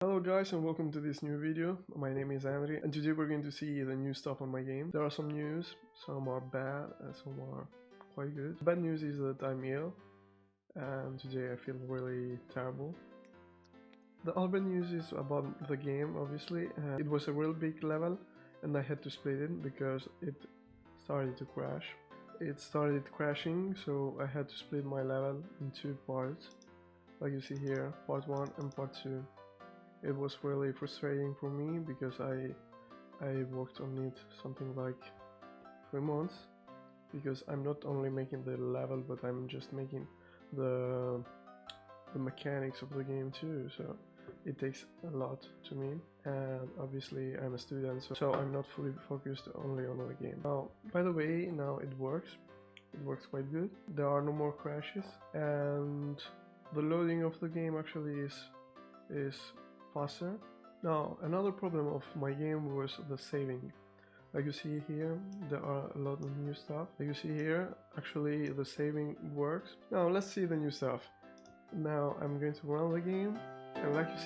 Hello guys and welcome to this new video. My name is Andre and today we're going to see the new stuff on my game. There are some news, some are bad and some are quite good. The bad news is that I'm ill and today I feel really terrible. The other bad news is about the game, obviously. It was a real big level and I had to split it because it started to crash. It started crashing, so I had to split my level in two parts, like you see here, part 1 and part 2. It was really frustrating for me because I worked on it something like 3 months, because I'm not only making the level but I'm just making the mechanics of the game too, so it takes a lot to me, and obviously I'm a student, so I'm not fully focused only on the game. Now, by the way, now it works quite good. There are no more crashes and the loading of the game actually is faster. Now, another problem of my game was the saving. Like you see here, there are a lot of new stuff. Like you see here, actually the saving works. Now let's see the new stuff. Now I'm going to run the game, and like you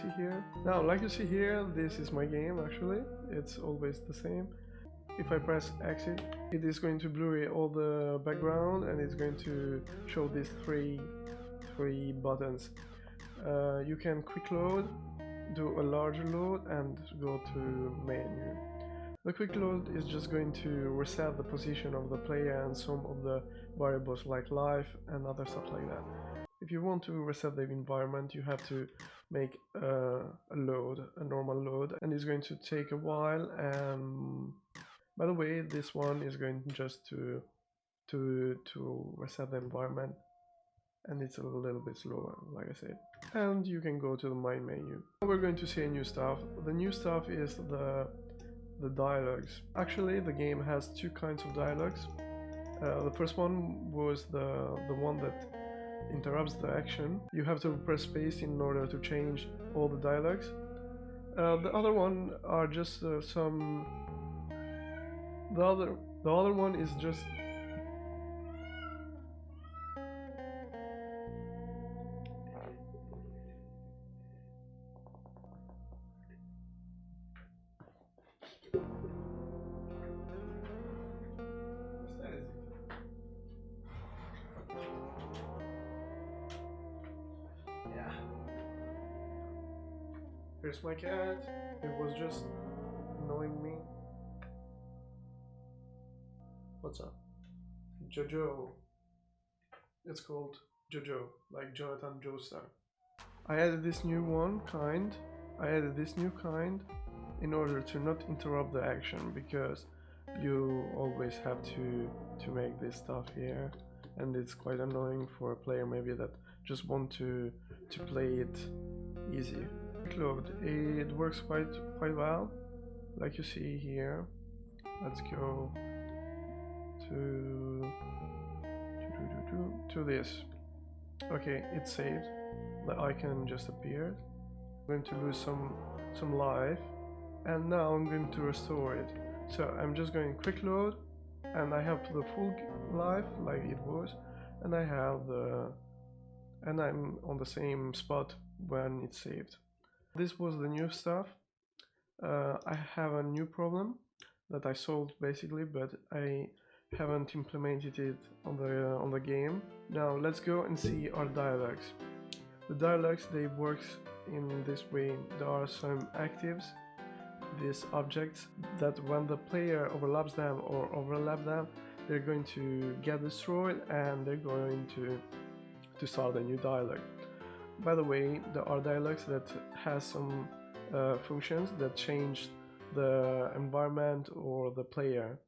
see here, this is my game actually. It's always the same. If I press exit, it is going to blur all the background and it's going to show these three buttons. You can quick load, do a larger load and go to menu. The quick load is just going to reset the position of the player and some of the variables like life and other stuff like that. If you want to reset the environment, you have to make a load, a normal load, and it's going to take a while. By the way, this one is going just to reset the environment, and it's a little bit slower, like I said. And you can go to the main menu. We're going to see new stuff. The new stuff is the dialogues. Actually, the game has two kinds of dialogues. The first one was the one that interrupts the action. You have to press space in order to change all the dialogues. The other one are just some. The other one is just. Yeah. Here's my cat. It was just annoying me. What's up? Jojo. It's called Jojo, like Jonathan Joestar. I added this new kind in order to not interrupt the action, because you always have to make this stuff here, and it's quite annoying for a player maybe that just want to play it easy. Load, it works quite well, like you see here. Let's go to this. Okay, it's saved. The icon just appeared. I'm going to lose some life, and now I'm going to restore it. So I'm just going quick load, and I have the full life like it was, and I'm on the same spot when it's saved. This was the new stuff. I have a new problem that I solved basically, but I haven't implemented it on the game. Now let's go and see our dialogues. The dialogues, they work in this way. There are some actives, these objects, that when the player overlaps them or overlap them, they're going to get destroyed and they're going to start a new dialogue. By the way, there are dialogues that has some functions that change the environment or the player.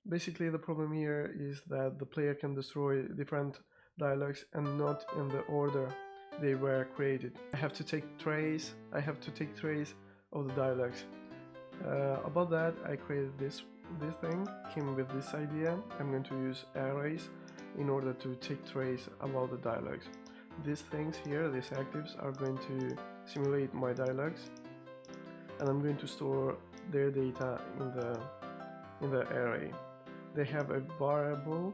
Basically, the problem here is that the player can destroy different dialogues and not in the order they were created. I have to take trace of the dialogues. About that, I created this thing, came with this idea. I'm going to use arrays in order to take trace about the dialogues. These things here, these actives, are going to simulate my dialogues, and I'm going to store their data in the array. They have a variable.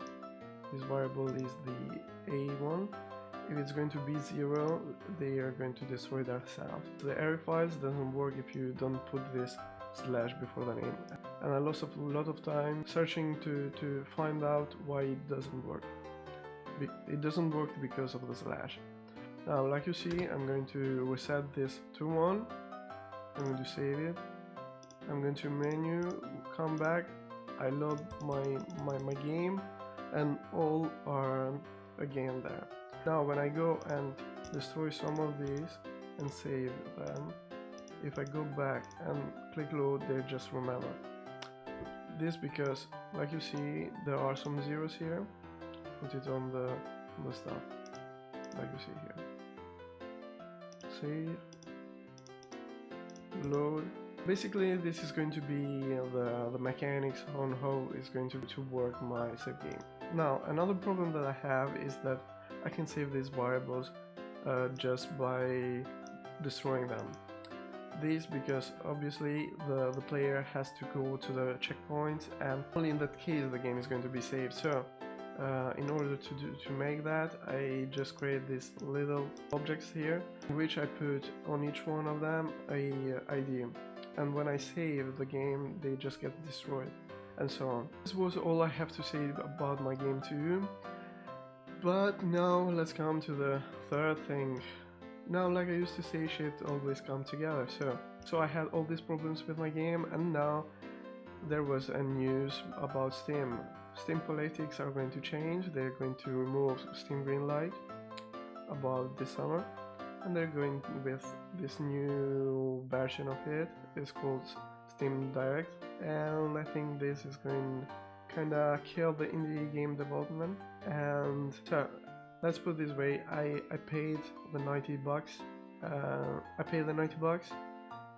This variable is the A1. if it's going to be 0, they are going to destroy themselves. The array files doesn't work if you don't put this slash before the name, and I lost a lot of time searching to find out why it doesn't work. It doesn't work because of the slash. Now, like you see, I'm going to reset this to 1. I'm going to save it. I'm going to menu, come back. I load my game, and all are again there. Now, when I go and destroy some of these and save them, if I go back and click load, they just remember. This because, like you see, there are some zeros here. Put it on the stuff, like you see here. Save, load. Basically, this is going to be the mechanics on how it's going to work my save game. Now, another problem that I have is that I can save these variables just by destroying them. This because obviously the player has to go to the checkpoints, and only in that case the game is going to be saved. So in order to make that, I just create these little objects here, in which I put on each one of them a ID, and when I save the game they just get destroyed, and so on. This was all I have to say about my game to you. But now let's come to the third thing. Now, like I used to say, shit always come together. So I had all these problems with my game, and now there was a news about Steam. Steam politics are going to change. They're going to remove Steam Greenlight about this summer, and they're going with this new version of it. It's called Steam Direct, and I think this is going to kinda kill the indie game development. And so let's put it this way, I paid the $90. I paid the $90,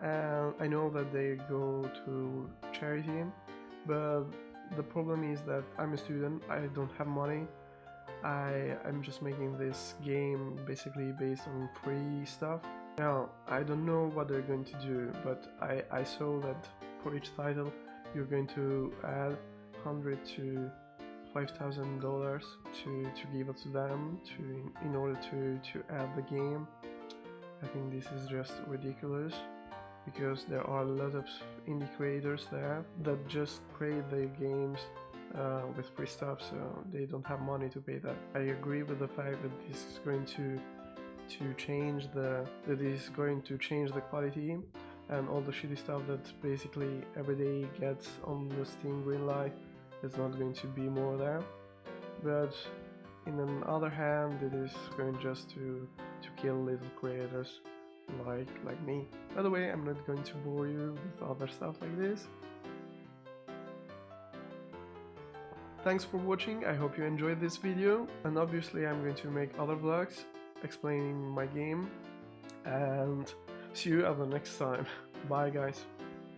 and I know that they go to charity, but the problem is that I'm a student, I don't have money. I'm just making this game basically based on free stuff. Now, I don't know what they're going to do, but I saw that for each title you're going to add $100 to $5,000 to give it to them in order to add the game. I think this is just ridiculous, because there are a lot of indie creators there that just create their games with free stuff, so they don't have money to pay that. I agree with the fact that this is going to change the quality, and all the shitty stuff that basically every day gets on the Steam Greenlight is not going to be more there. But in the other hand, it is going just to kill little creators like me. By the way, I'm not going to bore you with other stuff like this. Thanks for watching, I hope you enjoyed this video, and obviously I'm going to make other vlogs explaining my game, and see you at the next time. Bye guys.